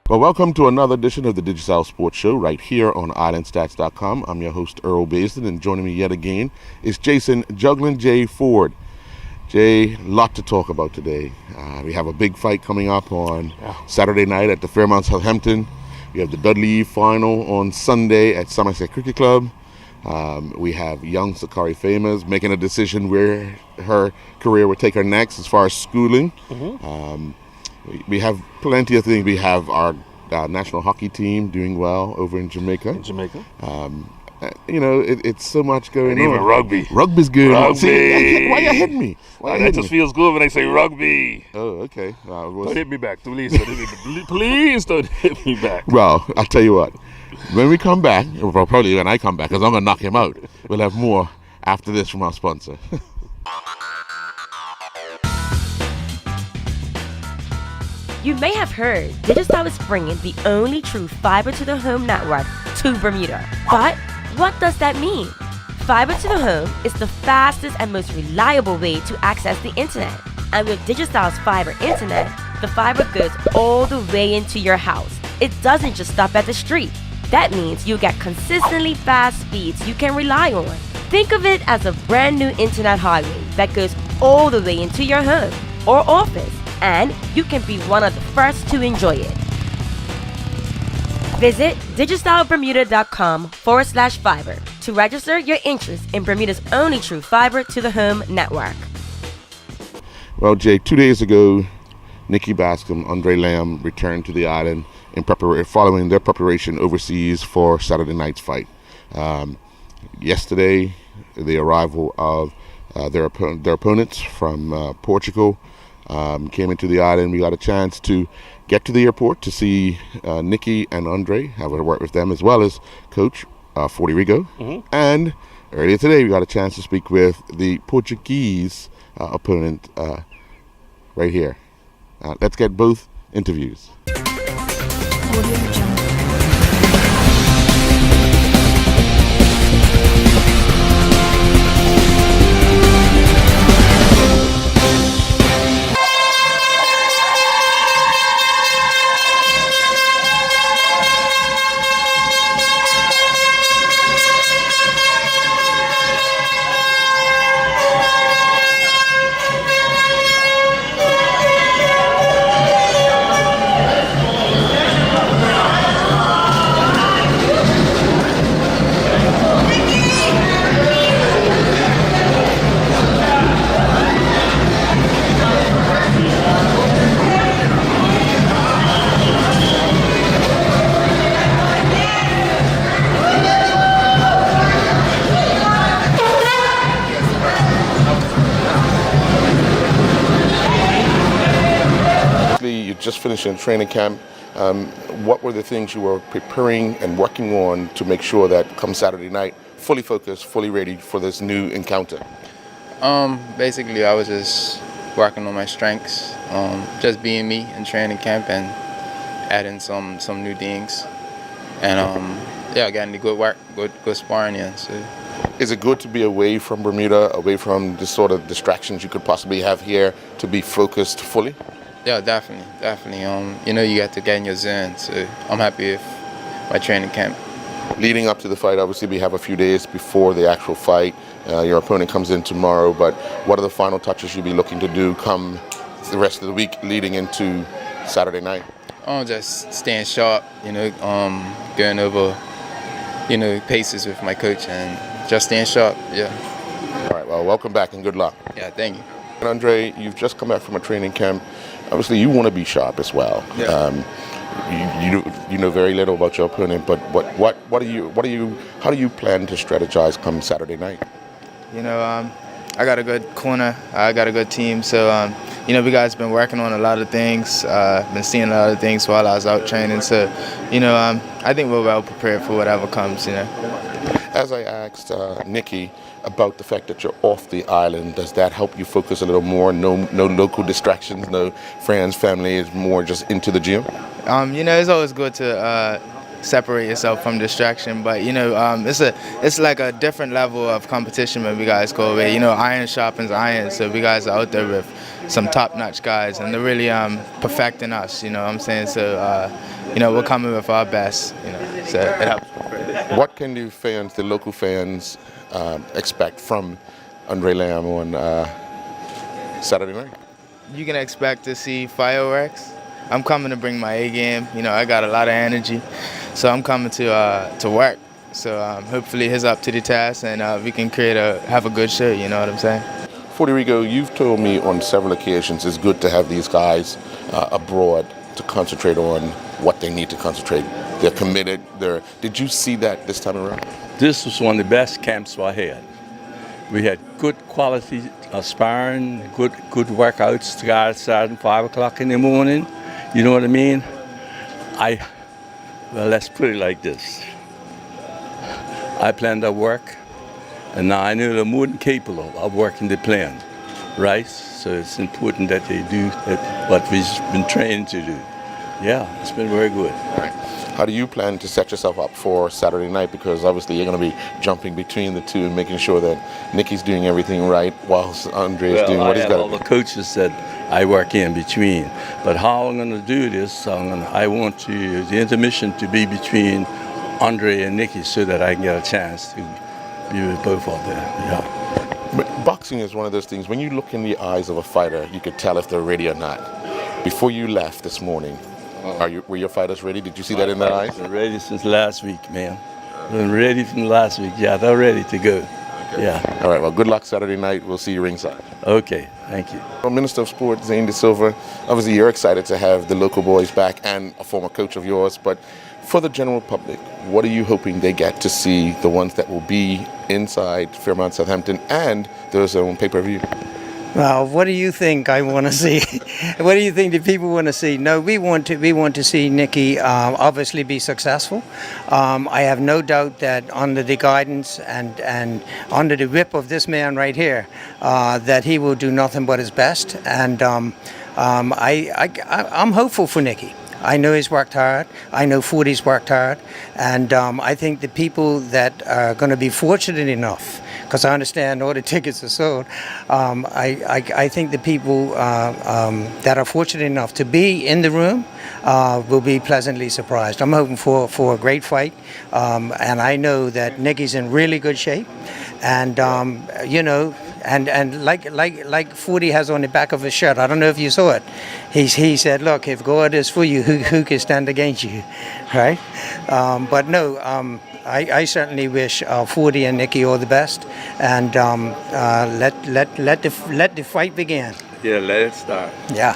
Well, welcome to another edition of the Digicel Sports Show right here on Islandstats.com. I'm your host, Earl Basin, and joining me yet again is Jason Juggling J. Ford. Jay, a lot to talk about today. We have a big fight coming up on Saturday night at the Fairmount Southampton. We have the Dudley final on Sunday at Somerset Cricket Club. We have young Sakari Famous making a decision where her career will take her next as far as schooling. We have plenty of things. We have our national hockey team doing well over in Jamaica. It's so much going on. And even rugby. Rugby's good. Rugby. See, why you hitting me? That just feels good when they say rugby. Oh, okay. Don't hit me back. Please don't hit me back. Well, I'll tell you what. When we come back, well, probably when I come back, because I'm going to knock him out, we'll have more after this from our sponsor. You may have heard Digicel is bringing the only true fiber-to-the-home network to Bermuda. But what does that mean? Fiber to the home is the fastest and most reliable way to access the internet. And with Digicel's fiber internet, the fiber goes all the way into your house. It doesn't just stop at the street. That means you get consistently fast speeds you can rely on. Think of it as a brand new internet highway that goes all the way into your home or office, and you can be one of the first to enjoy it. Visit digicelbermuda.com/fiber to register your interest in Bermuda's only true fiber to the home network. Well, Jay, 2 days ago, Nikki Bascom, Andre Lamb returned to the island following their preparation overseas for Saturday night's fight. Yesterday, the arrival of their opponents from Portugal came into the island. We got a chance to get to the airport to see Nikki and Andre, have a word with them, as well as Coach Forty Rigo. And earlier today, we got a chance to speak with the Portuguese opponent right here. Let's get both interviews. You just finished in training camp. What were the things you were preparing and working on to make sure that come Saturday night, fully focused, fully ready for this new encounter? Basically, I was just working on my strengths, just being me in training camp and adding some new things. And getting the good work, good sparring in. So. Is it good to be away from Bermuda, away from the sort of distractions you could possibly have here, to be focused fully? Yeah, definitely. You got to get in your zone, so I'm happy with my training camp. Leading up to the fight, obviously we have a few days before the actual fight. Your opponent comes in tomorrow, but what are the final touches you'll be looking to do come the rest of the week leading into Saturday night? Just staying sharp, going over, paces with my coach and just staying sharp, yeah. All right, well, welcome back and good luck. Yeah, thank you. And Andre, you've just come back from a training camp. Obviously, you want to be sharp as well. Yeah. You know very little about your opponent, but how do you plan to strategize come Saturday night? I got a good corner. I got a good team. So, we guys been working on a lot of things. Been seeing a lot of things while I was out training. So, I think we're well prepared for whatever comes. As I asked Nikki about the fact that you're off the island, does that help you focus a little more? No local distractions, no friends, family, is more just into the gym? It's always good to separate yourself from distraction. But it's like a different level of competition when we guys go away. Iron sharpens iron, so we guys are out there with some top-notch guys, and they're really perfecting us. You know what I'm saying? So we're coming with our best. So it helps. What can the local fans, expect from Andre Lamb on Saturday night? You can expect to see fireworks. I'm coming to bring my A game. I got a lot of energy, so I'm coming to work. So hopefully he's up to the task, and we can have a good show. You know what I'm saying? Federico, you've told me on several occasions it's good to have these guys abroad to concentrate on what they need to concentrate. They're committed. Did you see that this time around? This was one of the best camps I had. We had good quality sparring, good workouts. The guys starting 5 o'clock in the morning. You know what I mean? Well, let's put it like this. I planned our work, and now I know they're more than capable of working the plan, right? So it's important that they do what we've been trained to do. Yeah, it's been very good. All right. How do you plan to set yourself up for Saturday night? Because obviously you're going to be jumping between the two and making sure that Nicky's doing everything right whilst Andre is doing what he's got to do. All the coaches said I work in between. But how I'm going to do this, I want the intermission to be between Andre and Nicky so that I can get a chance to be with both of them. Yeah. But boxing is one of those things, when you look in the eyes of a fighter, you could tell if they're ready or not. Before you left this morning, were your fighters ready? Did you see that in their eyes? Been ready since last week, man. Been ready from last week. Yeah, they're ready to go. Okay. Yeah. All right, well, good luck Saturday night. We'll see you ringside. Okay, thank you. Well, Minister of Sport, Zane De Silva, obviously you're excited to have the local boys back and a former coach of yours, but for the general public, what are you hoping they get to see, the ones that will be inside Fairmont Southampton and those on pay-per-view? Well, what do you think I want to see? What do you think the people want to see? No, we want to see Nicky obviously be successful. I have no doubt that under the guidance and under the whip of this man right here, that he will do nothing but his best. And I'm hopeful for Nicky. I know he's worked hard. I know Fordy's worked hard. And I think the people that are going to be fortunate enough, because I understand all the tickets are sold, I think the people that are fortunate enough to be in the room will be pleasantly surprised. I'm hoping for a great fight. And I know that Nicky's in really good shape. And, and like Fordy has on the back of his shirt, I don't know if you saw it. He said, look, if God is for you, who can stand against you, right? But no, I certainly wish Fordy and Nicky all the best, and let the fight begin. Yeah, let it start. Yeah.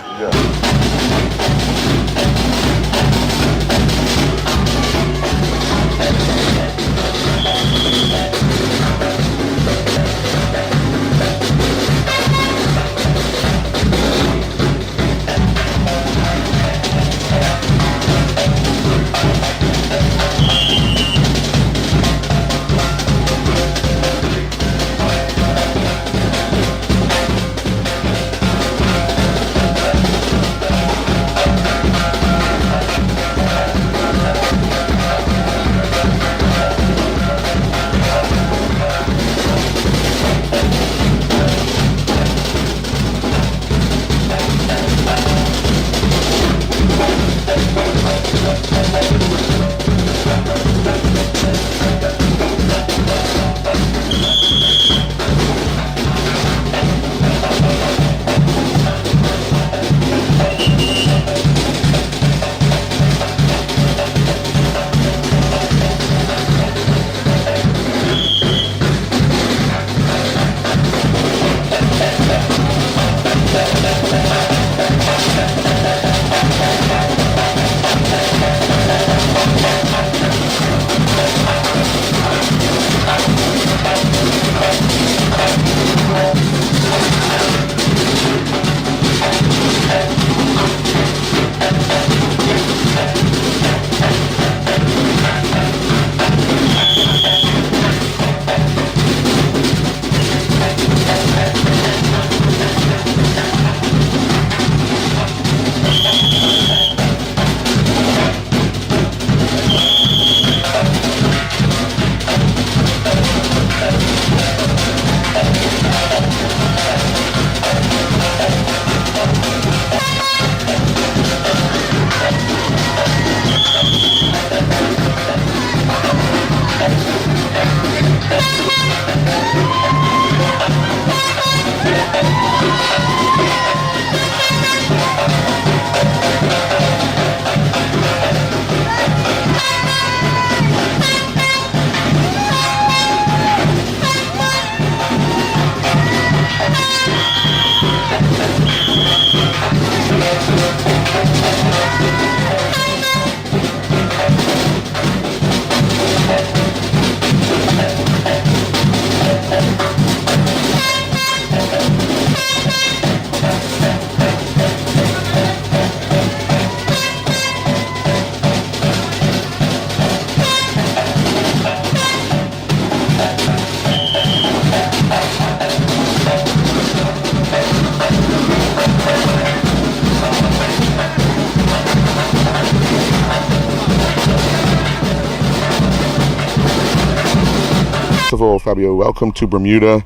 of all, Fabio, welcome to Bermuda.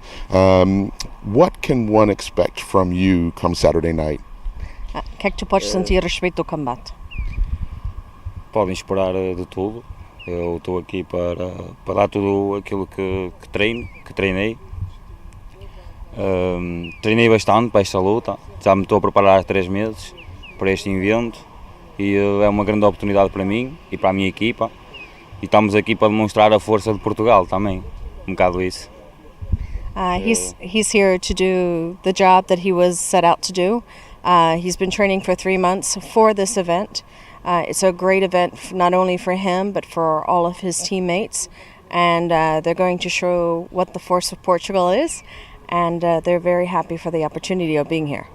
What can one expect from you come Saturday night? Que é que tu podes sentir a respeito do combate? Podem esperar de tudo. Eu estou aqui para dar tudo aquilo que treinei. Treinei bastante para esta luta, já me estou a preparar há 3 meses para este evento e é uma grande oportunidade para mim e para a minha equipa. E estamos aqui para demonstrar a força de Portugal também, bocado isso. He's here to do the job that he was set out to do. He's been training for 3 months for this event. It's a great event not only for him but for all of his teammates, and they're going to show what the force of Portugal is, and they're very happy for the opportunity of being here.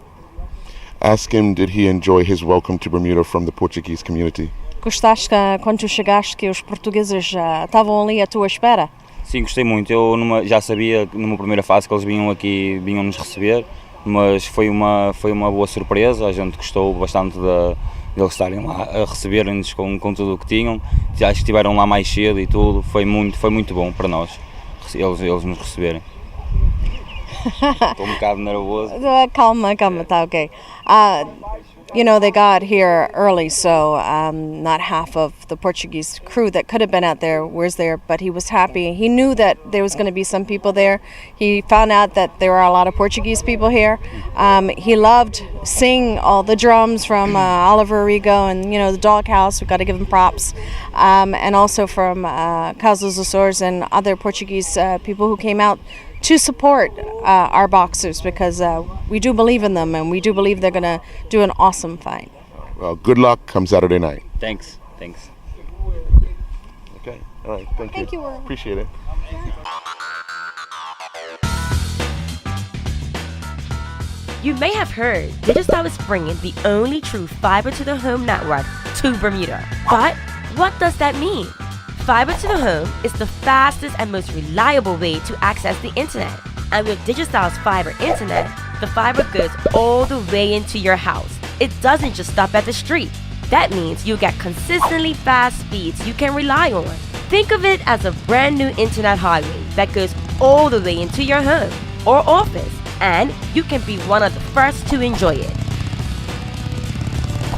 Ask him, did he enjoy his welcome to Bermuda from the Portuguese community? Gostaste quando tu chegaste que os portugueses estavam ali à tua espera? Sim, gostei muito. Eu já sabia numa primeira fase que eles vinham nos receber, mas foi uma boa surpresa. A gente gostou bastante deles estarem lá a receberem-nos com tudo o que tinham. Acho que estiveram lá mais cedo e tudo. Foi muito bom para nós eles nos receberem. Estou bocado nervoso. Calma, tá ok. You know, they got here early, so not half of the Portuguese crew that could have been out there was there, but he was happy. He knew that there was going to be some people there. He found out that there are a lot of Portuguese people here. He loved seeing all the drums from Oliver Rigo and, you know, the Doghouse. We've got to give him props. And also from Casos Açores and other Portuguese people who came out to support our boxers, because we do believe in them and we do believe they're going to do an awesome fight. Well, good luck come Saturday night. Thanks. Okay, all right, thank you. Thank you, Earl. Appreciate it. You may have heard Digicel is bringing the only true fiber to the home network to Bermuda. But what does that mean? Fiber to the home is the fastest and most reliable way to access the internet. And with Digicel's fiber internet, the fiber goes all the way into your house. It doesn't just stop at the street. That means you get consistently fast speeds you can rely on. Think of it as a brand new internet highway that goes all the way into your home or office, and you can be one of the first to enjoy it.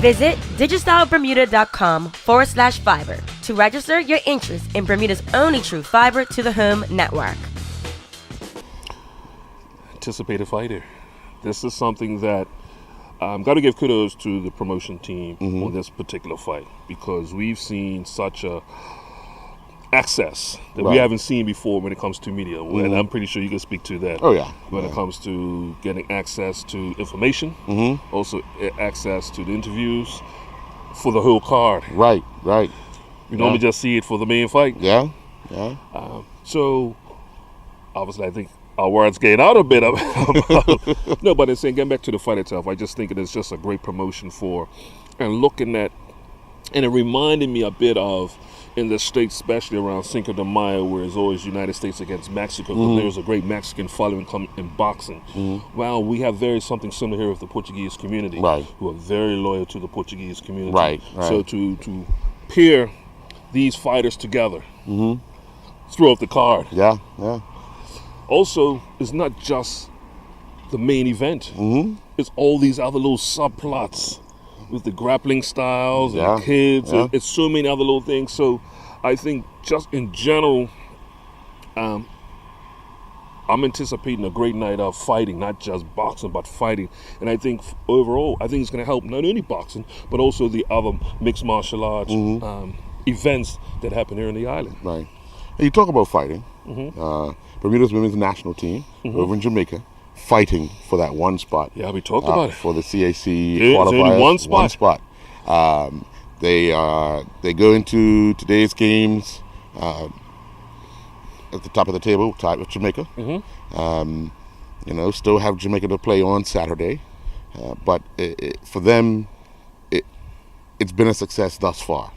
Visit digicelbermuda.com/fiber to register your interest in Bermuda's only true fiber to the home network. Anticipated fighter. This is something that got to give kudos to the promotion team on this particular fight, because we've seen such a access that we haven't seen before when it comes to media, and I'm pretty sure you can speak to that. Oh yeah. When it comes to getting access to information, also access to the interviews for the whole card. Right. You normally just see it for the main fight. Yeah. So obviously I think our words get out a bit. No, but it's saying, getting back to the fight itself, I just think it is just a great promotion for, and looking at, and it reminded me a bit of in the States, especially around Cinco de Mayo, where it's always United States against Mexico, because there's a great Mexican following in boxing. Well, we have something similar here with the Portuguese community, who are very loyal to the Portuguese community. Right. So to pair these fighters together throughout the card. Yeah. Also, it's not just the main event. It's all these other little subplots with the grappling styles and kids. It's so many other little things. So I think just in general, I'm anticipating a great night of fighting, not just boxing, but fighting. And I think overall, I think it's going to help not only boxing, but also the other mixed martial arts events that happen here in the island. Right. Hey, you talk about fighting. Bermuda's women's national team over in Jamaica, fighting for that one spot. Yeah, we talked about it. For the CAC There's only qualifiers. one spot. They go into today's games at the top of the table, tied with Jamaica. Still have Jamaica to play on Saturday, but for them, it's been a success thus far.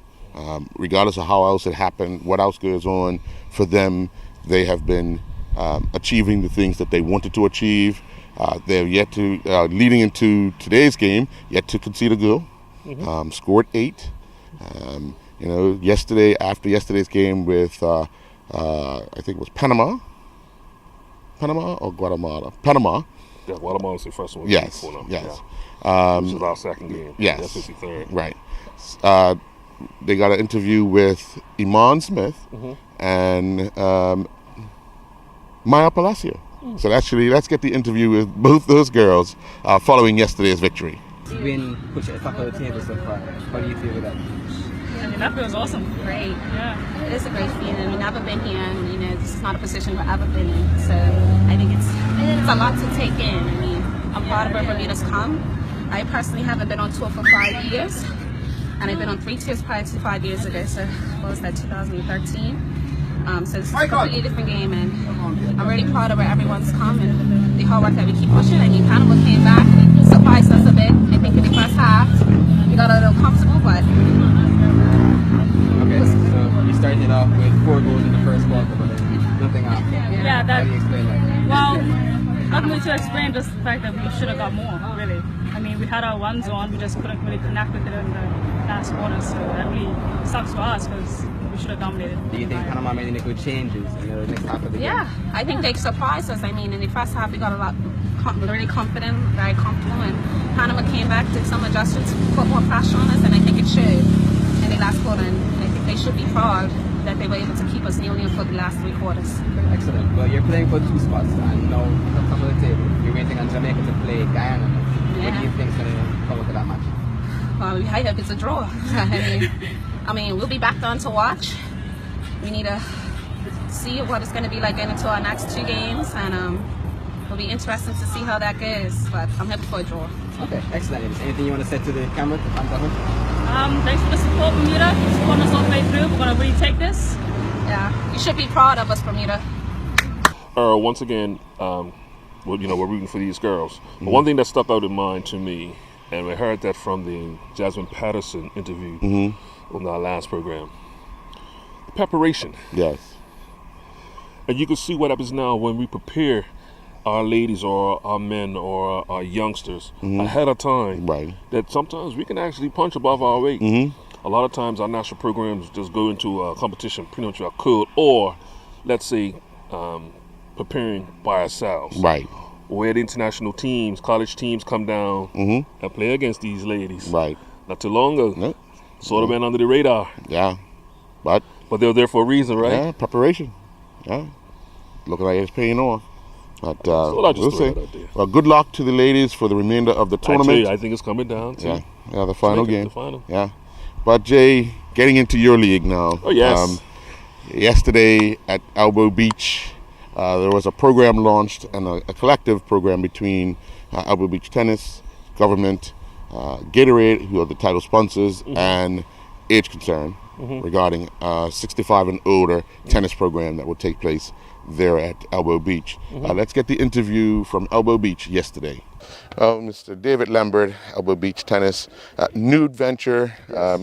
Regardless of how else it happened, what else goes on, for them, they have been achieving the things that they wanted to achieve. They're yet to, leading into today's game, yet to concede a goal. Scored 8. Yesterday, after yesterday's game with, I think it was Panama, Panama or Guatemala? Panama. Yeah, Guatemala's the first one. Yes, For them. yes. Yeah. This is our second game. Yes. That's 53rd. Right. They got an interview with Iman Smith and Maya Palacio. So actually, let's get the interview with both those girls following yesterday's victory. Been pushed at the top of the table so far. How do you feel with that? I mean, that feels awesome. Great. Yeah. It is a great feeling. I mean, I've been here, and this is not a position I've ever been in. So I think it's a lot to take in. I mean, I'm proud of where Bermuda's come. I personally haven't been on tour for 5 years, and I've been on 3 tours prior to 5 years ago. So what was that, 2013? So this is a completely different game, and I'm really proud of where everyone's come and the hard work that we keep pushing. I mean, Panama came back, surprised us a bit. I think in the first half we got a little comfortable, but okay. So you started off with 4 goals in the first quarter, but then nothing after. yeah, How do you explain that? well, not really to explain, just the fact that we should have got more. Really, I mean, we had our ones on, we just couldn't really connect with it in the last quarter. So that really sucks for us because we should have dominated. Do you think Panama made any good changes in the next half of the game? Yeah, I think they surprised us. I mean, in the first half we got a lot really confident, very comfortable, and Panama came back, did some adjustments, put more pressure on us, and I think it showed in the last quarter. And I think they should be proud that they were able to keep us nil-nil for the last 3 quarters. Excellent. Well, you're playing for 2 spots, and now at the top of the table, you're waiting on Jamaica to play Guyana. What do you think is going to come with that match? Well, I hope it's a draw. I mean, we'll be back on to watch. We need to see what it's going to be like going into our next 2 games, and it'll be interesting to see how that goes. But I'm hoping for a draw. Okay, excellent. Is anything you want to say to the camera, to fans at home? Thanks for the support, Bermuda. Supporting us all the way through. We're going to really take this. Yeah, you should be proud of us, Bermuda. Once again, we're rooting for these girls. But one thing that stuck out in mind to me, and we heard that from the Jasmine Patterson interview on our last program, the preparation. Yes. And you can see what happens now when we prepare our ladies or our men or our youngsters ahead of time. Right. That sometimes we can actually punch above our weight. A lot of times our national programs just go into a competition pretty much our code, or let's say preparing by ourselves. Right. Where the international teams, college teams come down and play against these ladies. Right. Not too long ago. Sort of been under the radar. Yeah. But they're there for a reason, right? yeah, preparation. Yeah. Looking like it's paying off. But what I just we'll threw see. that out there. Well, good luck to the ladies for the remainder of the tournament. I think it's coming down to the final make it game. the final. Yeah. But Jay, getting into your league now. Oh, yes. Yesterday at Elbow Beach, there was a program launched and a collective program between Elbow Beach Tennis, government, Gatorade, who are the title sponsors, and Age Concern regarding 65 and older tennis program that will take place there at Elbow Beach. Let's get the interview from Elbow Beach yesterday. Mr. David Lambert, Elbow Beach Tennis, new venture,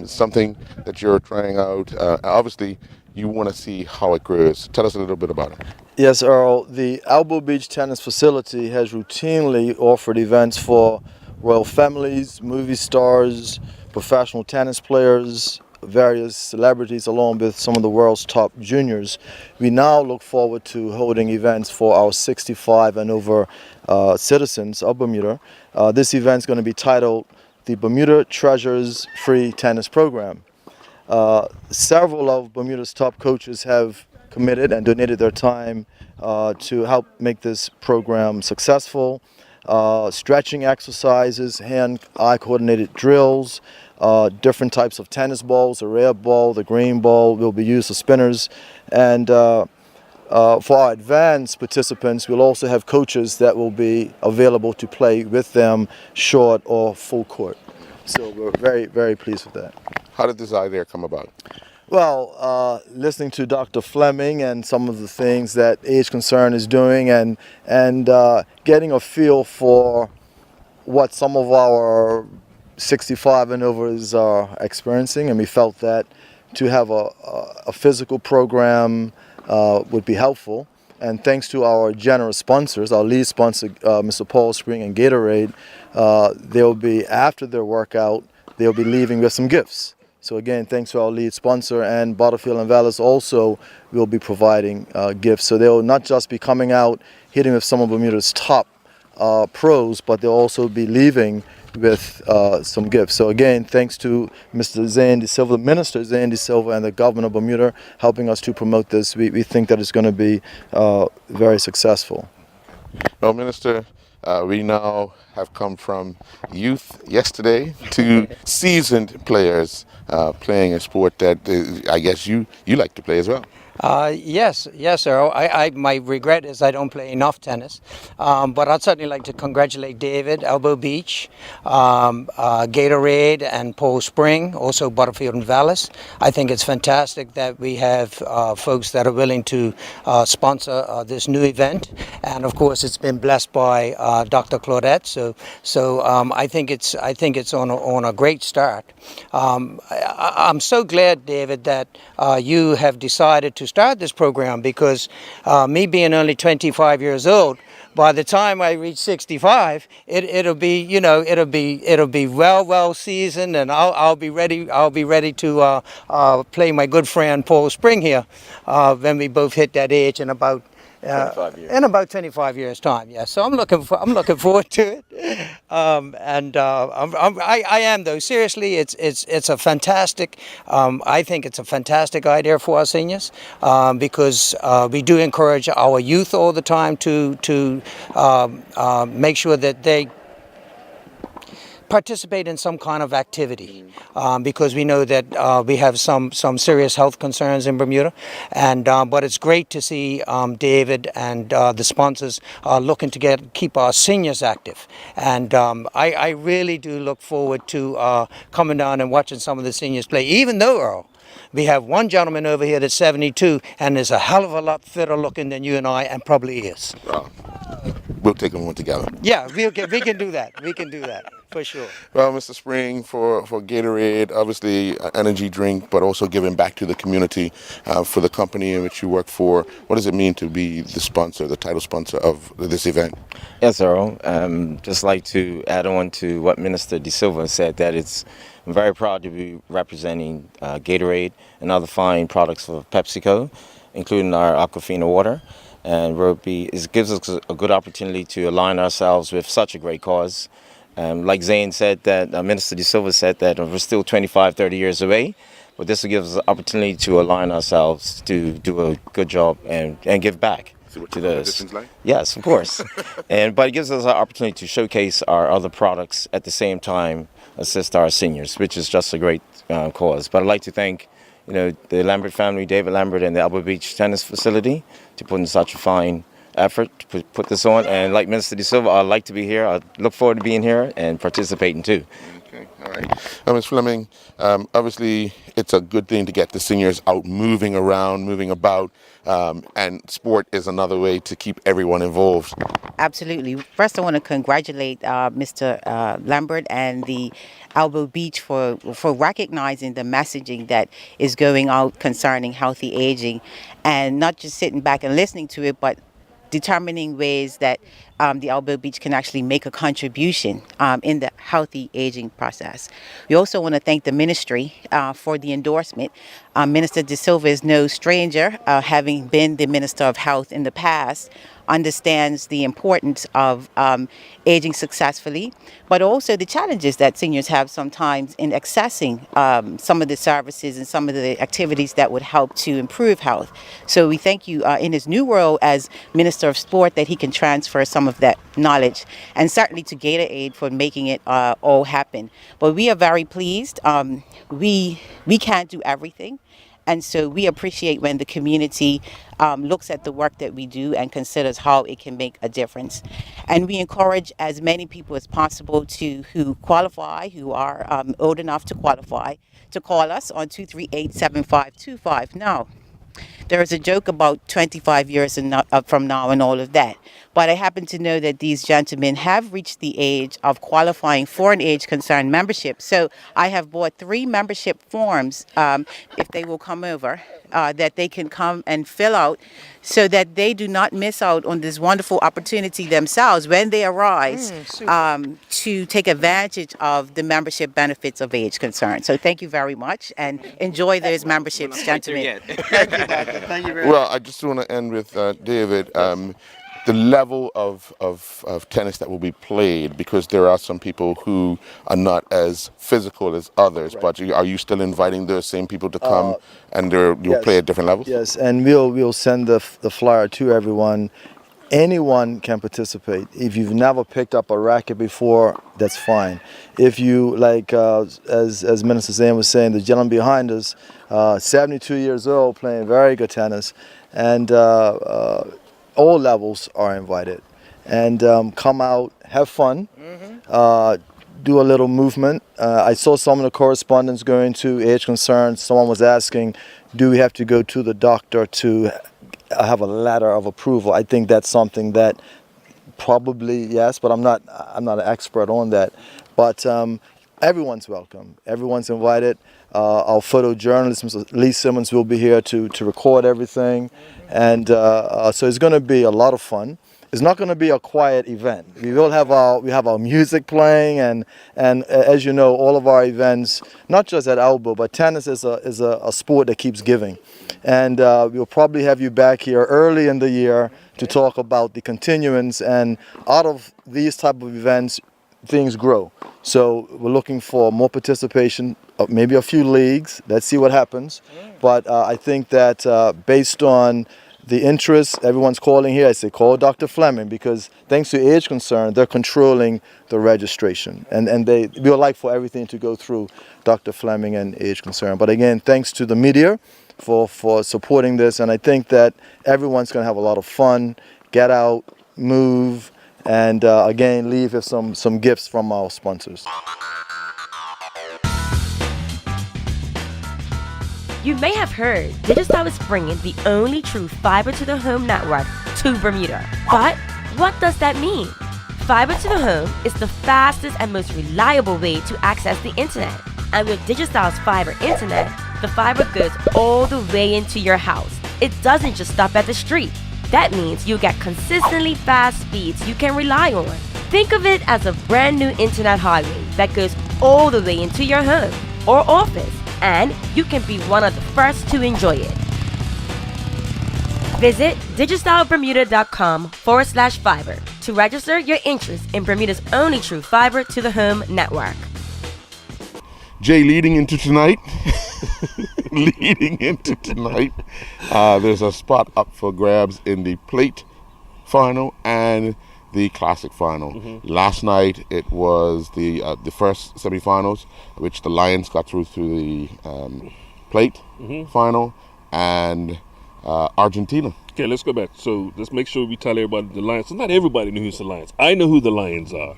something that you're trying out. Obviously, you want to see how it grows. Tell us a little bit about it. Yes, Earl. The Elbow Beach Tennis Facility has routinely offered events for royal families, movie stars, professional tennis players, various celebrities, along with some of the world's top juniors. We now look forward to holding events for our 65 and over citizens of Bermuda. This event is going to be titled the Bermuda Treasures Free Tennis Program. Several of Bermuda's top coaches have committed and donated their time to help make this program successful. Stretching exercises, hand-eye coordinated drills, different types of tennis balls, the red ball, the green ball will be used for spinners. And for our advanced participants, we'll also have coaches that will be available to play with them short or full court. So we're very, very pleased with that. How did this idea come about? Well, listening to Dr. Fleming and some of the things that Age Concern is doing, and getting a feel for what some of our 65 and overs are experiencing, and we felt that to have a physical program would be helpful. And thanks to our generous sponsors, our lead sponsor, Mr. Paul Spring and Gatorade, they'll be, after their workout, they'll be leaving with some gifts. So again, thanks to our lead sponsor, and Butterfield and Vallis also will be providing gifts. So they'll not just be coming out, hitting with some of Bermuda's top pros, but they'll also be leaving with some gifts. So again, thanks to Mr. Zane De Silva, Minister Zane De Silva, and the Governor of Bermuda helping us to promote this. We think that it's going to be very successful. Well, Minister, we now have come from youth yesterday to seasoned players playing a sport that I guess you like to play as well. Yes, Earl. My regret is I don't play enough tennis, but I'd certainly like to congratulate David, Elbow Beach, Gatorade, and Paul Spring, also Butterfield and Vallis. I think it's fantastic that we have folks that are willing to sponsor this new event, and of course it's been blessed by Dr. Claudette. So I think it's on a great start. I'm so glad, David, that you have decided to start this program, because me being only 25 years old, by the time I reach 65, it'll be well seasoned, and I'll be ready to play my good friend Paul Spring here when we both hit that age in about 25 years time. Yeah, so I'm looking forward to it, I am, though, seriously. It's a fantastic. I think it's a fantastic idea for our seniors, because we do encourage our youth all the time to make sure that they participate in some kind of activity, because we know that we have some serious health concerns in Bermuda, and but it's great to see David and the sponsors looking to keep our seniors active, and I really do look forward to coming down and watching some of the seniors play, even though, Earl, we have one gentleman over here that's 72 and is a hell of a lot fitter looking than you and I, and probably is. We'll take them one together. Yeah, we can do that. We can do that. For sure. Well, Mr. Spring, for Gatorade, obviously an energy drink, but also giving back to the community, for the company in which you work for. What does it mean to be the sponsor, the title sponsor of this event? Yes, Earl. Just like to add on to what Minister De Silva said, that I'm very proud to be representing Gatorade and other fine products of PepsiCo, including our Aquafina water. And it gives us a good opportunity to align ourselves with such a great cause. Like Zane said, that Minister De Silva said that we're still 25, 30 years away, but this will give us an opportunity to align ourselves to do a good job and give back to this. Like? Yes, of course. But it gives us an opportunity to showcase our other products at the same time, assist our seniors, which is just a great cause. But I'd like to thank the Lambert family, David Lambert, and the Elbow Beach Tennis Facility to put in such a fine effort to put this on. And like Minister De Silva, I'd like to be here. I look forward to being here and participating too. Okay, all right. Ms. Fleming, obviously it's a good thing to get the seniors out moving around, moving about, and sport is another way to keep everyone involved. Absolutely. First, I want to congratulate Mr. Lambert and the Elbow Beach for recognizing the messaging that is going out concerning healthy aging, and not just sitting back and listening to it, but determining ways that the Elbow Beach can actually make a contribution in the healthy aging process. We also want to thank the ministry for the endorsement. Minister De Silva is no stranger, having been the Minister of Health in the past, understands the importance of aging successfully, but also the challenges that seniors have sometimes in accessing some of the services and some of the activities that would help to improve health. So we thank you in his new role as Minister of Sport that he can transfer some of that knowledge, and certainly to Gatorade for making it all happen. But we are very pleased. We can't do everything. And so we appreciate when the community looks at the work that we do and considers how it can make a difference. And we encourage as many people as possible who qualify, who are old enough to qualify, to call us on 238-7525. Now, there is a joke about 25 years from now and all of that. but I happen to know that these gentlemen have reached the age of qualifying for an age concerned membership. So I have bought 3 membership forms, if they will come over, that they can come and fill out so that they do not miss out on this wonderful opportunity themselves when they arise to take advantage of the membership benefits of age concern. So thank you very much and enjoy those memberships, gentlemen. Thank you, Doctor. Thank you very much. Well, I just want to end with David. The level of tennis that will be played, because there are some people who are not as physical as others, but are you still inviting those same people to come and you'll play at different levels? Yes, and we'll send the flyer to everyone. Anyone can participate. If you've never picked up a racket before, that's fine. If you, like as Minister Zane was saying, the gentleman behind us, 72 years old, playing very good tennis, and all levels are invited. And come out, have fun, do a little movement. I saw some of the correspondence going to age concerns. Someone was asking, do we have to go to the doctor to have a letter of approval? I think that's something that probably yes, but I'm not an expert on that. But everyone's welcome. Everyone's invited. Our photojournalist, Mr. Lee Simmons, will be here to record everything. And so it's going to be a lot of fun. It's not going to be a quiet event. We will have our music playing, and as you know, all of our events, not just at Elbow, but tennis is a sport that keeps giving. And we'll probably have you back here early in the year to talk about the continuance, and out of these type of events, things grow. So we're looking for more participation, maybe a few leagues. Let's see what happens. But I think that based on the interest, everyone's calling here. I say call Dr. Fleming, because thanks to age concern, they're controlling the registration, and we would like for everything to go through Dr. Fleming and age concern. But again, thanks to the media for supporting this, and I think that everyone's going to have a lot of fun. Get out, move, and again, leave with some gifts from our sponsors. You may have heard Digicel is bringing the only true fiber to the home network to Bermuda. But what does that mean? Fiber to the home is the fastest and most reliable way to access the internet. And with Digicel's fiber internet, the fiber goes all the way into your house. It doesn't just stop at the street. That means you get consistently fast speeds you can rely on. Think of it as a brand new internet highway that goes all the way into your home or office, and you can be one of the first to enjoy it. Visit digicelbermuda.com/fiber to register your interest in Bermuda's only true fiber to the home network. Jay, leading into tonight, there's a spot up for grabs in the plate final and the classic final. Last night it was the first semifinals, which the Lions got through the plate final, and Argentina. Okay, let's go back. So let's make sure we tell everybody the Lions. So not everybody knew who's the Lions. I know who the Lions are.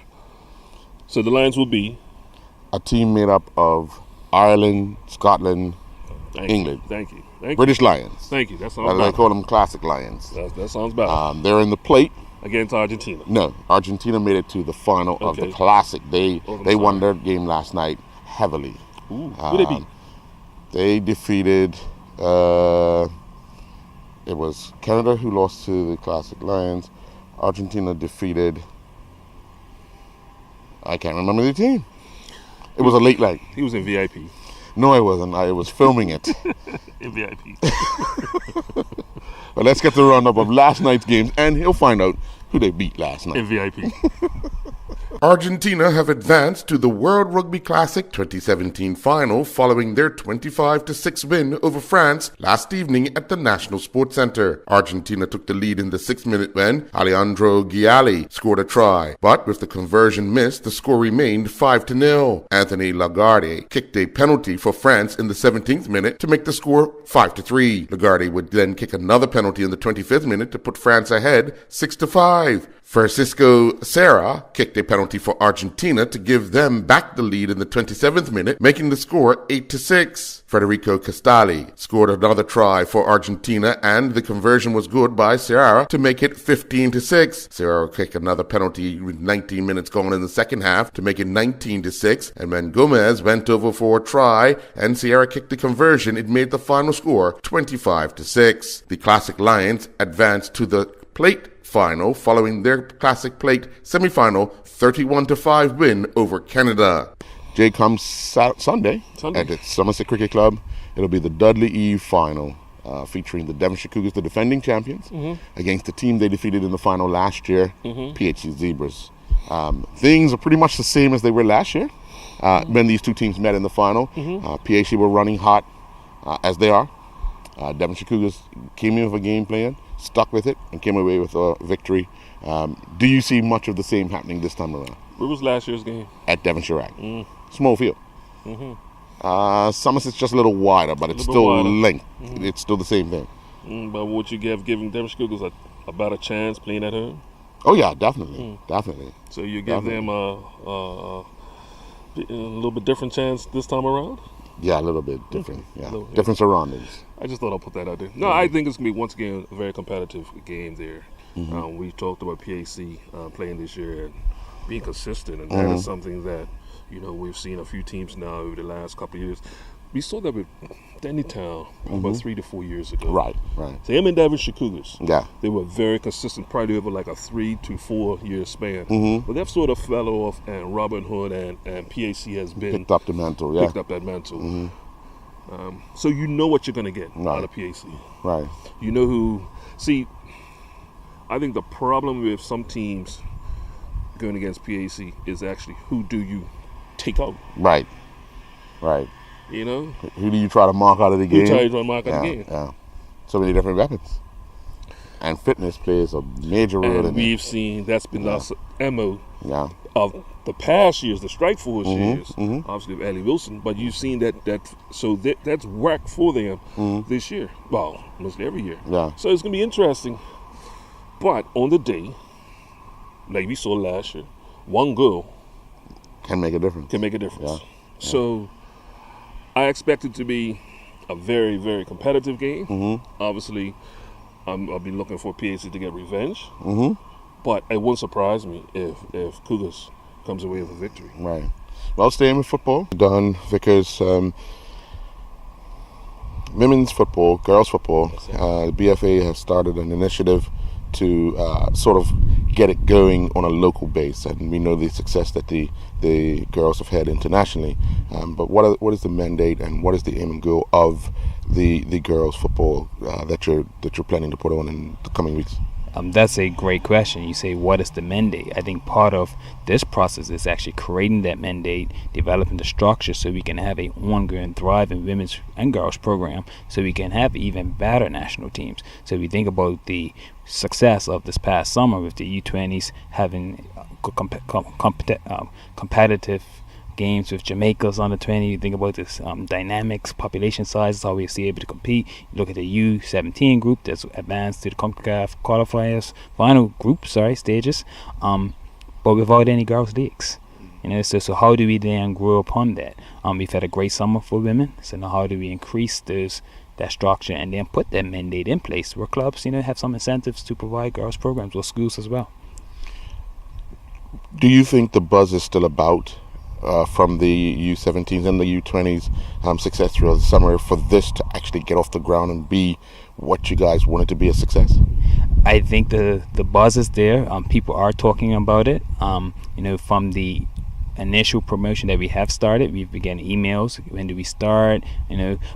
So the Lions will be a team made up of Ireland, Scotland, England. Thank you. British Lions. Thank you. That sounds better. They call them classic Lions. That sounds better. They're in the plate against Argentina. No, Argentina made it to the final of the classic. They won their game last night heavily. Ooh, who they beat? They defeated. It was Canada who lost to the classic Lions. Argentina defeated. I can't remember the team. It was a late leg. He was in VIP. No, I wasn't. I was filming it. In VIP. But let's get the roundup of last night's games, and he'll find out who they beat last night. In VIP. Argentina have advanced to the World Rugby Classic 2017 final following their 25-6 win over France last evening at the National Sports Centre. Argentina took the lead in the 6th minute when Alejandro Gialli scored a try, but with the conversion missed, the score remained 5-0. Anthony Lagarde kicked a penalty for France in the 17th minute to make the score 5-3. Lagarde would then kick another penalty in the 25th minute to put France ahead 6-5. Francisco Serra kicked a penalty for Argentina to give them back the lead in the 27th minute, making the score 8-6. Federico Castaldi scored another try for Argentina, and the conversion was good by Serra to make it 15-6. Serra kicked another penalty with 19 minutes gone in the second half to make it 19-6, and when Gomez went over for a try and Serra kicked the conversion, it made the final score 25-6. The Classic Lions advanced to the plate final following their Classic Plate semifinal 31-5 win over Canada. Jay, comes Sunday at the Somerset Cricket Club. It'll be the Dudley Eve final featuring the Devonshire Cougars, the defending champions, against the team they defeated in the final last year, PHC Zebras. Things are pretty much the same as they were last year when these two teams met in the final. PHC were running hot as they are. Devonshire Cougars came in with a game plan, stuck with it, and came away with a victory. Do you see much of the same happening this time around? Where was last year's game? At Devonshire Ag. Small field. Somerset's just a little wider, but it's still linked. It's still the same thing. But would you giving Devonshire Cougars a better chance playing at home? Oh yeah, definitely, definitely. So you give them a little bit different chance this time around? Yeah, a little bit different. Different surroundings. I just thought I'd put that out there. No, I think it's going to be, once again, a very competitive game there. We talked about PAC playing this year and being consistent, and that is something that, we've seen a few teams now over the last couple of years. We saw that with Dennytown about 3 to 4 years ago. Right. So him and Devonshire Cougars, Yeah. they were very consistent, probably over like a 3 to 4 year span. But they've sort of fell off, and Robin Hood and PAC has been Picked up the mantle, picked up that mantle. So you know what you're going to get out of PAC. Right. You know who. See, I think the problem with some teams going against PAC is actually who do you take out. Right. Who do you try to mark out of the game? Who try to mark out of the game? Yeah. So many different weapons. And fitness plays a major role in it. And we've seen that's been our MO Yeah. of the past years, the strike force years, obviously with Ellie Wilson, but you've seen that's worked for them this year. Well, mostly every year. Yeah. So it's going to be interesting. But on the day, like we saw last year, one goal can make a difference. Yeah. So I expect it to be a very, very competitive game. Obviously, I'll be looking for PAC to get revenge. But it wouldn't surprise me if Cougars comes away with a victory. Right. Well, staying with football, Don Vickers, women's football, girls football, the BFA has started an initiative to sort of get it going on a local base, and we know the success that the girls have had internationally. But what is the mandate and what is the aim and goal of the girls football that you're planning to put on in the coming weeks? That's a great question. You say, what is the mandate? I think part of this process is actually creating that mandate, developing the structure so we can have a ongoing, thriving women's and girls program, so we can have even better national teams. So we think about the success of this past summer with the U20s having competitive games with Jamaica's under 20. You think about this dynamics, population size, how we see able to compete. You look at the U17 group that's advanced to the CONCACAF qualifiers, final group, stages, but without any girls leagues. So how do we then grow upon that? We've had a great summer for women, so now how do we increase that structure and then put that mandate in place where clubs, have some incentives to provide girls programs, or schools as well. Do you think the buzz is still about from the U17s and the U20s success throughout the summer for this to actually get off the ground and be what you guys wanted to be a success? I think the buzz is there. People are talking about it. From the initial promotion that we have started, we've begun emails. When do we start?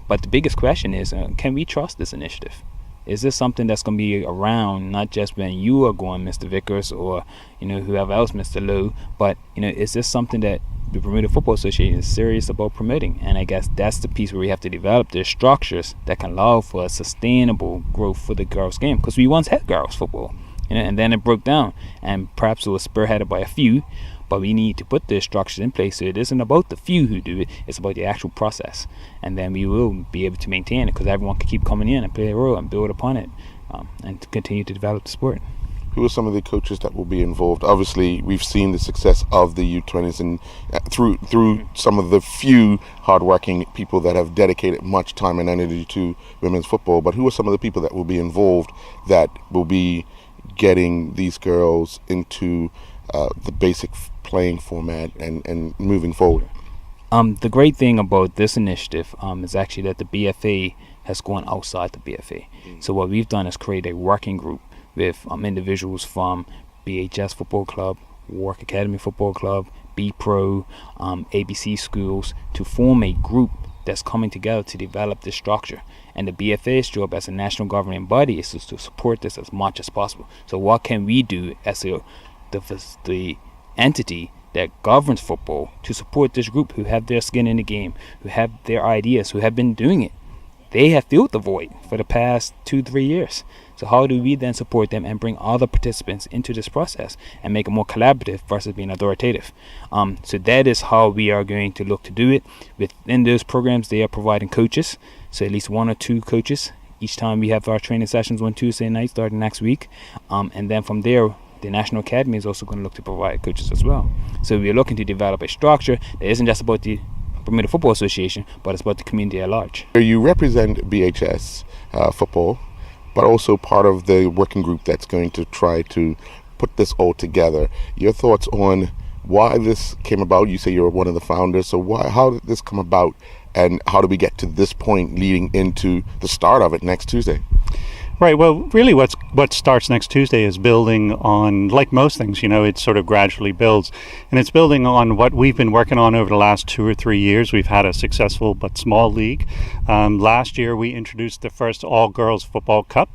But the biggest question is, can we trust this initiative? Is this something that's going to be around not just when you are going, Mr. Vickers, or whoever else, Mr. Lowe, but is this something that the Bermuda Football Association is serious about promoting? And I guess that's the piece where we have to develop the structures that can allow for a sustainable growth for the girls' game, because we once had girls football, and then it broke down, and perhaps it was spearheaded by a few. But we need to put the structures in place so it isn't about the few who do it, it's about the actual process. And then we will be able to maintain it, because everyone can keep coming in and play a role and build upon it, and to continue to develop the sport. who are some of the coaches that will be involved? Obviously, we've seen the success of the U20s and through some of the few hardworking people that have dedicated much time and energy to women's football. But who are some of the people that will be involved that will be getting these girls into the basic playing format and moving forward? The great thing about this initiative is actually that the BFA has gone outside the BFA. So what we've done is create a working group with individuals from BHS Football Club, Warwick Academy Football Club, B-Pro, ABC schools, to form a group that's coming together to develop this structure. And the BFA's job as a national governing body is to support this as much as possible. So what can we do as the entity that governs football to support this group who have their skin in the game, who have their ideas, who have been doing it? They have filled the void for the past 2-3 years. So how do we then support them and bring other participants into this process and make it more collaborative versus being authoritative? So that is how we are going to look to do it. Within those programs, they are providing coaches, so at least 1 or 2 coaches each time we have our training sessions on Tuesday night starting next week. And then from there, the National Academy is also going to look to provide coaches as well. So we're looking to develop a structure that isn't just about the Bermuda Football Association, but it's about the community at large. You represent BHS football, but also part of the working group that's going to try to put this all together. Your thoughts on why this came about? You say you're one of the founders, so how did this come about, and how do we get to this point leading into the start of it next Tuesday? Right. Well, really what starts next Tuesday is building on, like most things, it sort of gradually builds. And it's building on what we've been working on over the last 2 or 3 years. We've had a successful but small league. Last year, we introduced the first all-girls football cup.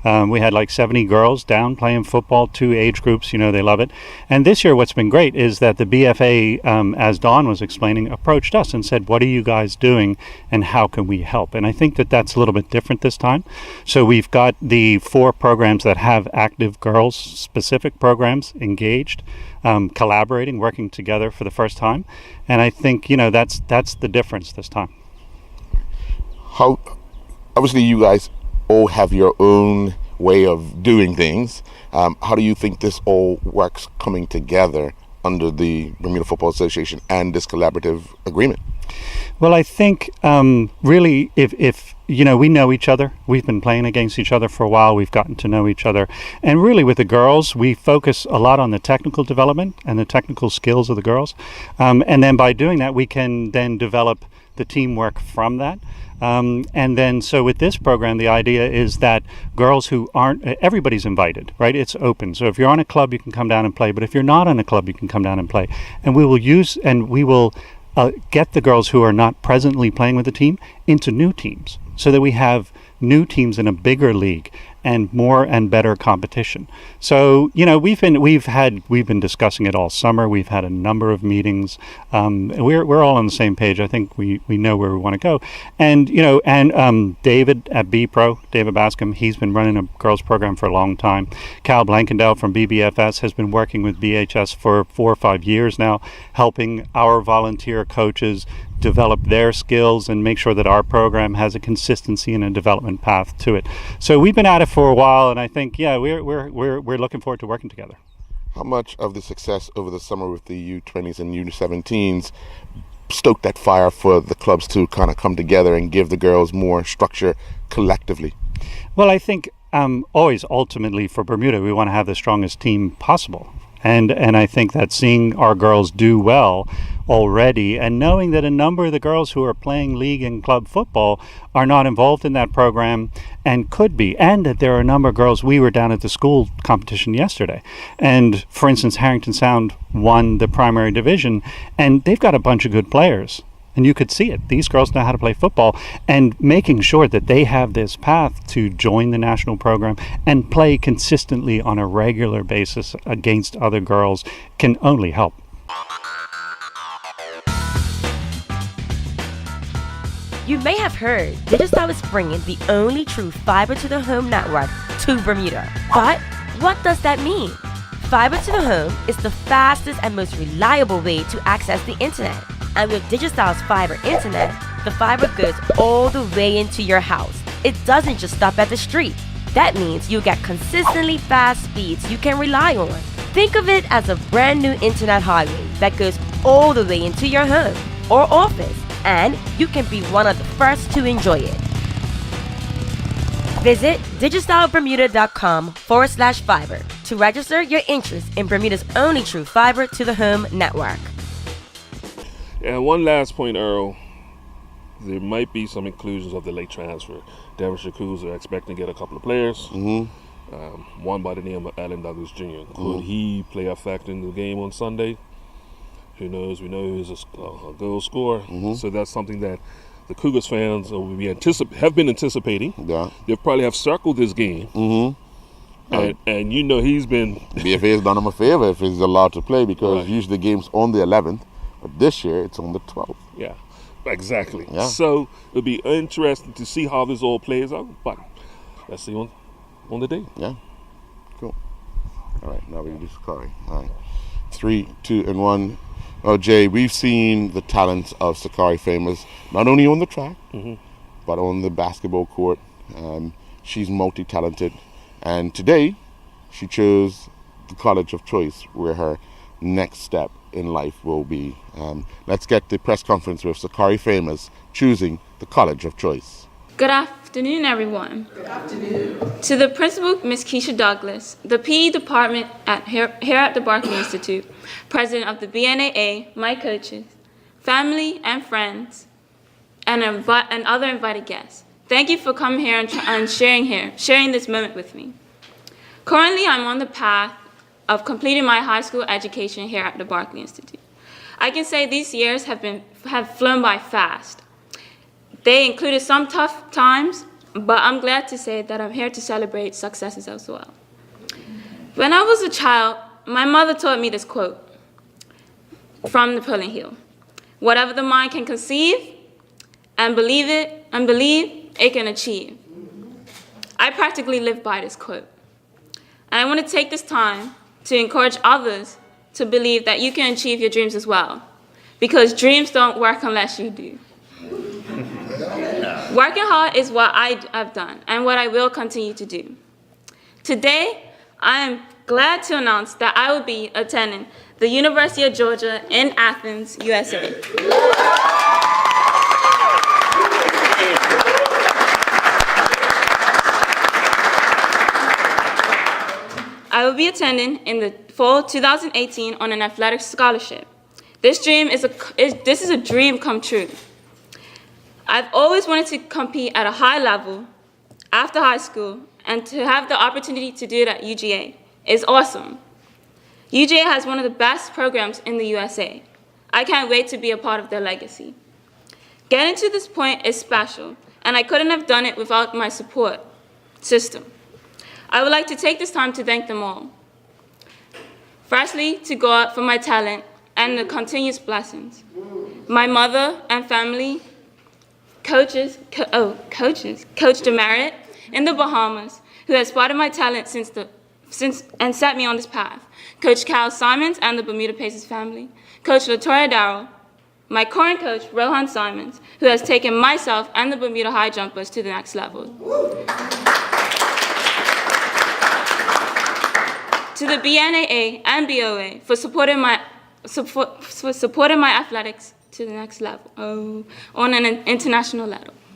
We had like 70 girls down playing football, 2 age groups, they love it. And this year what's been great is that the BFA, as Dawn was explaining, approached us and said, what are you guys doing and how can we help? And I think that that's a little bit different this time. So we've got the 4 programs that have active girls, specific programs engaged, collaborating, working together for the first time. And I think, that's the difference this time. Obviously you guys all have your own way of doing things. How do you think this all works coming together under the Bermuda Football Association and this collaborative agreement? Well, I think really if we know each other, we've been playing against each other for a while, we've gotten to know each other. And really with the girls, we focus a lot on the technical development and the technical skills of the girls. And then by doing that, we can then develop the teamwork from that. And then so with this program, the idea is that girls who aren't, everybody's invited, right? It's open. So if you're on a club, you can come down and play. But if you're not on a club, you can come down and play. And we will get the girls who are not presently playing with the team into new teams so that we have new teams in a bigger league and more and better competition. So we've been discussing it all summer. We've had a number of meetings. We're all on the same page. I think we know where we want to go. And David at B-Pro, David Bascom, he's been running a girls program for a long time. Cal Blankendale from BBFS has been working with BHS for 4 or 5 years now, helping our volunteer coaches develop their skills and make sure that our program has a consistency and a development path to it. So we've been at it for a while, and I think we're looking forward to working together. How much of the success over the summer with the U20s and U17s stoked that fire for the clubs to kind of come together and give the girls more structure collectively? Well, I think always ultimately for Bermuda, we want to have the strongest team possible. And I think that seeing our girls do well already, and knowing that a number of the girls who are playing league and club football are not involved in that program and could be, and that there are a number of girls. We were down at the school competition yesterday, and for instance, Harrington Sound won the primary division, and they've got a bunch of good players. And you could see it. These girls know how to play football, and making sure that they have this path to join the national program and play consistently on a regular basis against other girls can only help. You may have heard Digicel is bringing the only true fiber to the home network to Bermuda. But what does that mean? Fiber to the home is the fastest and most reliable way to access the internet. And with Digicel's fiber internet, the fiber goes all the way into your house. It doesn't just stop at the street. That means you'll get consistently fast speeds you can rely on. Think of it as a brand new internet highway that goes all the way into your home or office, and you can be one of the first to enjoy it. Visit digicelbermuda.com/fiber to register your interest in Bermuda's only true fiber to the home network. And one last point, Earl. There might be some inclusions of the late transfer. Devonshire Cruz are expecting to get a couple of players. One by the name of Allen Douglas Jr. Could he play a factor in the game on Sunday? Who knows? We know he's a goal scorer. So that's something that the Cougars fans have been anticipating. Yeah. They probably have circled this game. And you know he's been... BFA's done him a favor if he's allowed to play, because usually the game's on the 11th, but this year it's on the 12th. Yeah, exactly. Yeah. So it'll be interesting to see how this all plays out, but let's see on the day. Yeah, cool. All right, now we can do Sakari. All right, 3, 2, and 1. Oh, Jay, we've seen the talents of Sakari Famous, not only on the track, but on the basketball court. She's multi-talented, and today she chose the college of choice where her next step in life will be. Let's get the press conference with Sakari Famous choosing the college of choice. Good afternoon, everyone. Good afternoon. To the principal, Ms. Keisha Douglas, the PE department here at the Barkley Institute, president of the BNAA, my coaches, family and friends, and other invited guests. Thank you for coming here and sharing this moment with me. Currently, I'm on the path of completing my high school education here at the Barkley Institute. I can say these years have flown by fast. They included some tough times, but I'm glad to say that I'm here to celebrate successes as well. When I was a child, my mother taught me this quote from Napoleon Hill: "Whatever the mind can conceive and believe it can achieve." I practically live by this quote. And I want to take this time to encourage others to believe that you can achieve your dreams as well, because dreams don't work unless you do. Working hard is what I've done and what I will continue to do. Today, I am glad to announce that I will be attending the University of Georgia in Athens, USA. I will be attending in the fall 2018 on an athletics scholarship. This is a dream come true. I've always wanted to compete at a high level after high school, and to have the opportunity to do it at UGA is awesome. UGA has one of the best programs in the USA. I can't wait to be a part of their legacy. Getting to this point is special, and I couldn't have done it without my support system. I would like to take this time to thank them all. Firstly, to God for my talent and the continuous blessings. My mother and family, Coach Demerit in the Bahamas, who has spotted my talent and set me on this path. Coach Cal Simons and the Bermuda Pacers family. Coach Latoya Darrell, my current coach, Rohan Simons, who has taken myself and the Bermuda High Jumpers to the next level. To the BNAA and BOA for supporting my athletics to the next level, on an international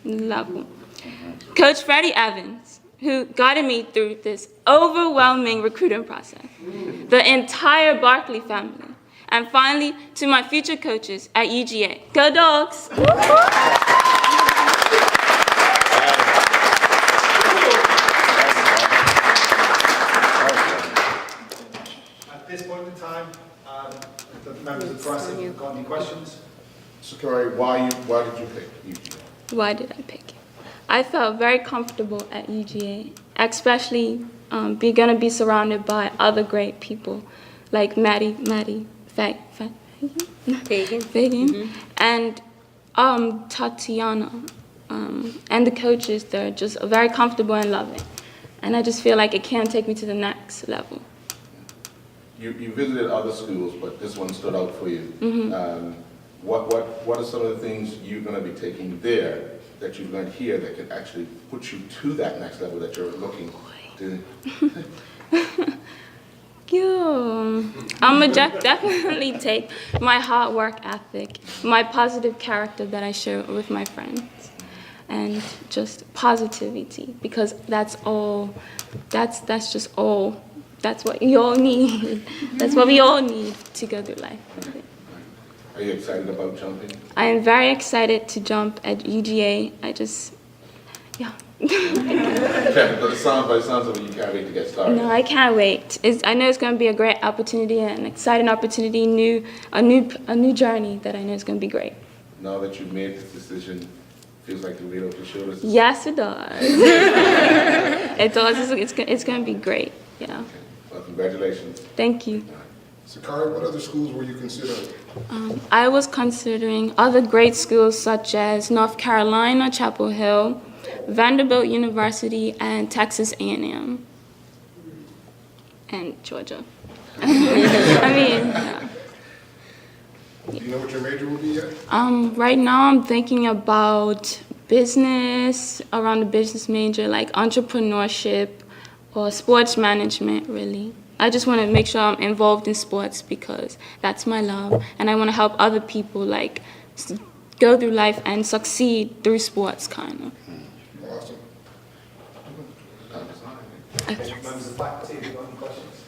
level. Coach Freddie Evans, who guided me through this overwhelming recruiting process. The entire Barkley family. And finally, to my future coaches at UGA. Go Dogs! At this point in time, the members of the press have got any questions? Sakari, why did you pick UGA? Why did I pick it? I felt very comfortable at UGA, especially gonna be surrounded by other great people like Fagan, and Tatiana, and the coaches. They're just very comfortable and loving, and I just feel like it can take me to the next level. You visited other schools, but this one stood out for you. What are some of the things you're going to be taking there that you've learned here that can actually put you to that next level that you're looking to? I'm gonna definitely take my hard work ethic, my positive character that I share with my friends, and just positivity, because that's just all. That's what you all need. That's what we all need to go through life. Are you excited about jumping? I am very excited to jump at UGA. By the sounds of it, you can't wait to get started. No, I can't wait. I know it's going to be a great opportunity, an exciting opportunity, a new journey that I know is going to be great. Now that you've made this decision, feels like the weight off your shoulders? Yes, it does. It does. It's going to be great. Yeah. Okay. Well, congratulations. Thank you. Sakari, what other schools were you considering? I was considering other great schools such as North Carolina, Chapel Hill, Vanderbilt University, and Texas A&M, and Georgia. Do you know what your major will be yet? Right now I'm thinking about business, around the business major, like entrepreneurship or sports management, really. I just want to make sure I'm involved in sports because that's my love, and I want to help other people like go through life and succeed through sports, kind of. Awesome. Yes. Members of the faculty, have you got any questions?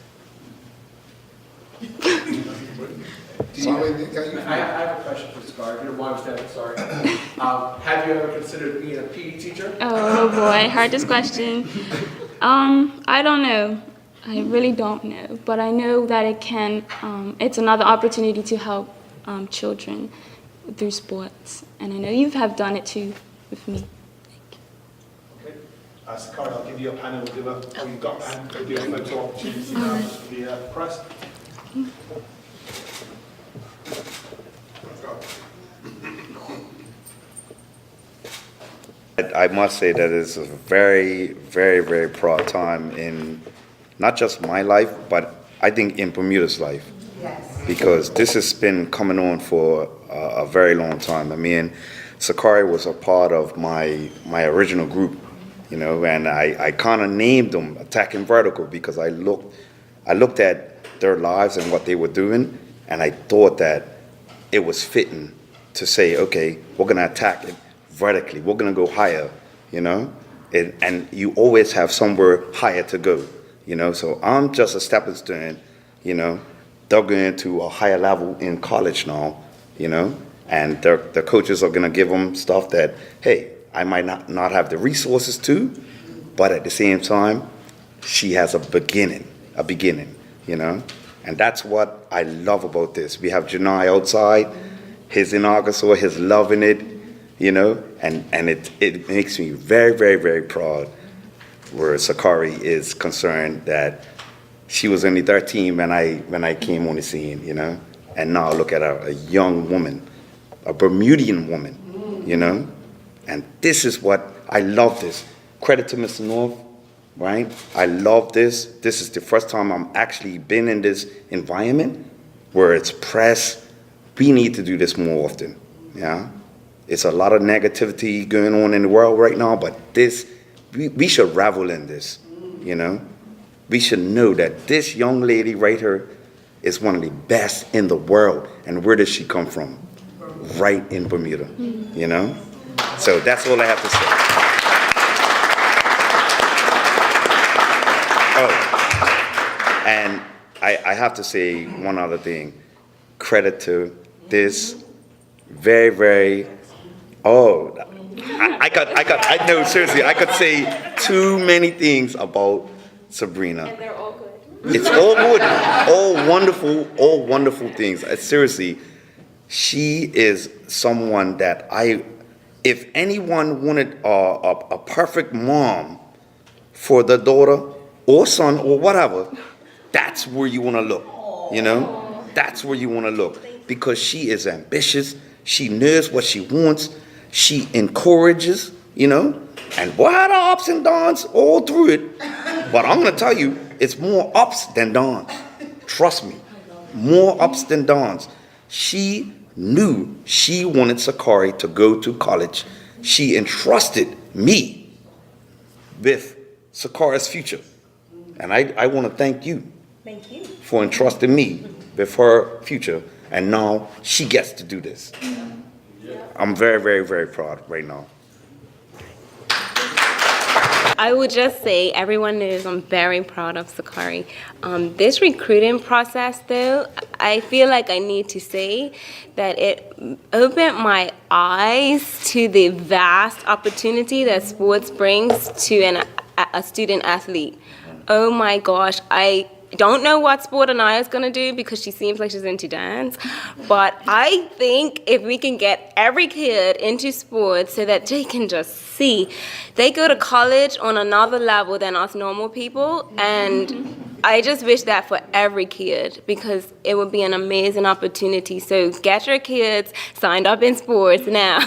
I have a question for Sakari, if you don't mind, sorry. Have you ever considered being a PE teacher? Oh boy, hardest question. I don't know. I really don't know, but I know that it's another opportunity to help children through sports, and I know you have done it too with me. Okay. Sakari, I'll give you a panel. We'll do you've got we'll do a photo opportunity now for the press. I must say that it's a very, very, very proud time in not just my life, but I think in Bermuda's life. Yes. Because this has been coming on for a very long time. I mean, Sakari was a part of my original group, you know, and I kind of named them Attacking Vertical because I looked at their lives and what they were doing, and I thought that it was fitting to say, okay, we're going to attack it vertically. We're going to go higher, you know, and you always have somewhere higher to go, you know. So I'm just a stepping stone, you know. They're going to a higher level in college now, you know, and their coaches are going to give them stuff that, hey, I might not have the resources to, but at the same time, she has a beginning, you know. And that's what I love about this. We have Janai outside. He's in Arkansas. He's loving it, you know. And it makes me very, very, very proud where Sakari is concerned that she was only 13 when I came on the scene, you know. And now look at her, a young woman, a Bermudian woman, you know. And this is what, I love this. Credit to Mr. North. Right? I love this. This is the first time I'm actually been in this environment where it's press. We need to do this more often. Yeah? It's a lot of negativity going on in the world right now, but this, we should revel in this, you know? We should know that this young lady right here is one of the best in the world. And where does she come from? Right in Bermuda, you know? So that's all I have to say. Oh, and I have to say one other thing. Credit to this very, very, I know, seriously, I could say too many things about Sabrina. And they're all good. It's all good, all wonderful things. Seriously, she is someone that if anyone wanted a perfect mom for the daughter, or son, or whatever, that's where you want to look, you know? That's where you want to look, because she is ambitious, she knows what she wants, she encourages, you know? And what are the ups and downs all through it? But I'm going to tell you, it's more ups than downs. Trust me, more ups than downs. She knew she wanted Sakari to go to college she entrusted me with Sakara's future. And I want to thank you for entrusting me with her future. And now she gets to do this. I'm very, very, very proud right now. I would just say everyone knows I'm very proud of Sakari. This recruiting process, though, I feel like I need to say that it opened my eyes to the vast opportunity that sports brings to a student athlete. Oh my gosh, I don't know what sport Anaya is going to do because she seems like she's into dance, but I think if we can get every kid into sports so that they can just see, they go to college on another level than us normal people, and I just wish that for every kid because it would be an amazing opportunity. So get your kids signed up in sports now.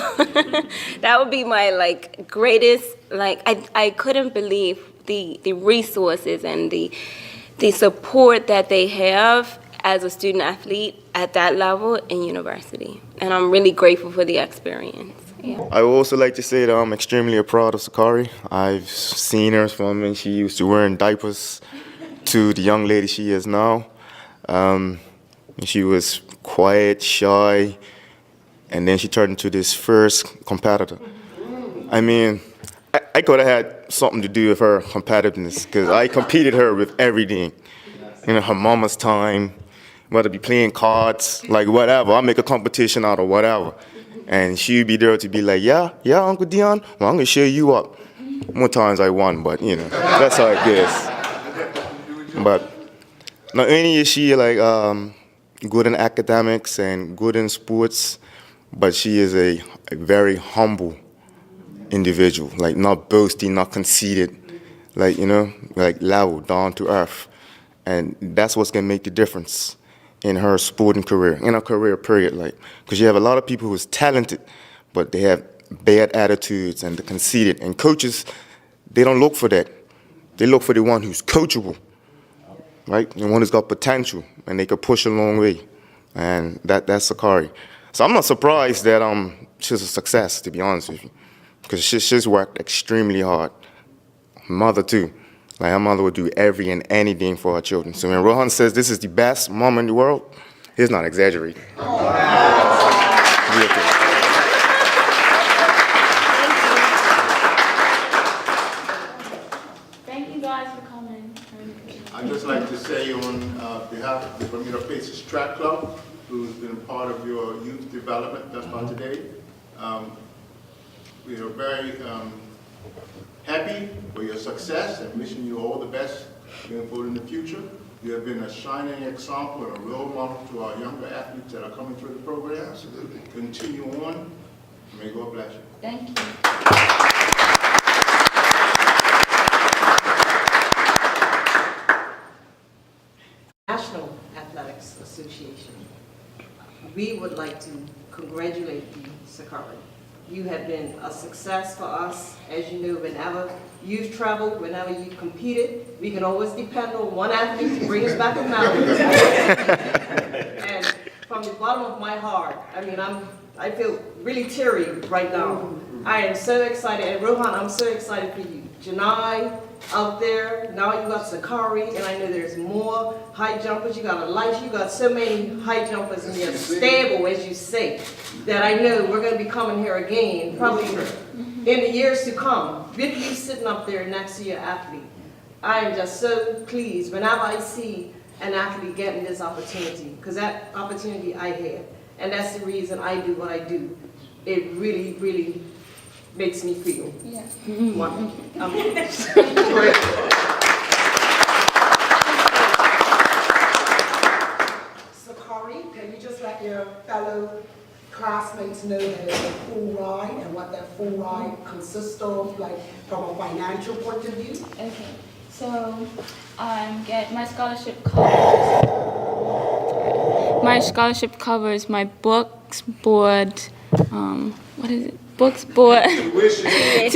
That would be my greatest, I couldn't believe the resources and the support that they have as a student athlete at that level in university. And I'm really grateful for the experience. Yeah. I would also like to say that I'm extremely proud of Sakari. I've seen her from when she used to wearing diapers to the young lady she is now. She was quiet, shy, and then she turned into this fierce competitor. I mean, I could have had something to do with her competitiveness because I competed her with everything. You know, her mama's time, whether it be playing cards, whatever. I'll make a competition out of whatever. And she'd be there to be like, yeah, Uncle Dion, well, I'm going to show you up. More times I won, but, that's how it goes. But not only is she, good in academics and good in sports, but she is a very humble individual, not boasting, not conceited, level, down to earth. And that's what's going to make the difference in her sporting career, in her career period, because you have a lot of people who's talented, but they have bad attitudes and they're conceited. And coaches, they don't look for that. They look for the one who's coachable, right? The one who's got potential and they can push a long way. And that's Sakari. So I'm not surprised that she's a success, to be honest with you. Because she's worked extremely hard. Mother, too. Her mother would do every and anything for her children. So when Rohan says this is the best mom in the world, he's not exaggerating. Thank you guys for coming. I'd just like to say on behalf of the Bermuda Pacers Track Club, who's been part of your youth development thus far today, we are very happy for your success and wishing you all the best going forward in the future. You have been a shining example and a role model to our younger athletes that are coming through the program. Absolutely. Continue on. May God bless you. Thank you. National Athletics Association, we would like to congratulate you, Sakari. You have been a success for us. As you know, whenever you've traveled, whenever you've competed, we can always depend on one athlete to bring us back a medal. And from the bottom of my heart, I feel really teary right now. I am so excited, and Rohan, I'm so excited for you. Janai out there, now you got Sakari, and I know there's more high jumpers. You got Elisha, you got so many high jumpers in your stable, as you say, that I know we're going to be coming here again, probably in the years to come, with you sitting up there next to your athlete. I am just so pleased whenever I see an athlete getting this opportunity, because that opportunity I had, and that's the reason I do what I do. It really, really makes me feel wonderful. Sakari, can you just let your fellow classmates know that it's a full ride and what that full ride consists of, from a financial point of view? Okay, so my scholarship covers my books, board, what is it? Books, board, tuition, and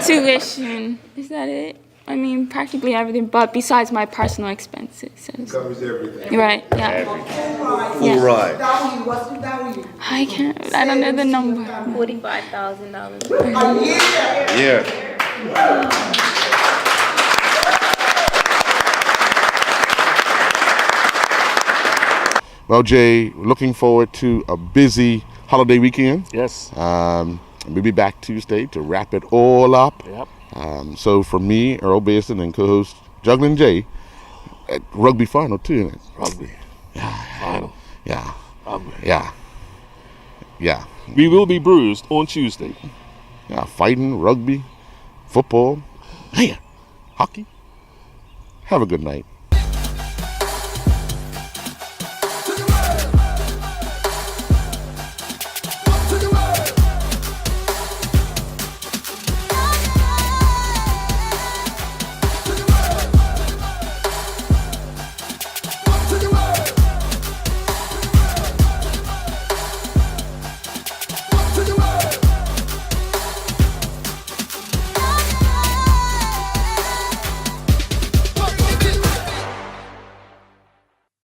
tuition. Is that it? I mean, practically everything, but besides my personal expenses. So. Covers everything. Right, yeah. Full ride. What's the value? I don't know the number. $45,000. A year. Yeah. Well, Jay, looking forward to a busy holiday weekend. Yes. We'll be back Tuesday to wrap it all up. Yep. So for me, Earl Basin, and co-host Juggling Jay, at rugby final too, isn't it? Rugby. Final. Yeah. Rugby. Yeah. Yeah. We will be bruised on Tuesday. Yeah, fighting, rugby, football, hockey. Have a good night.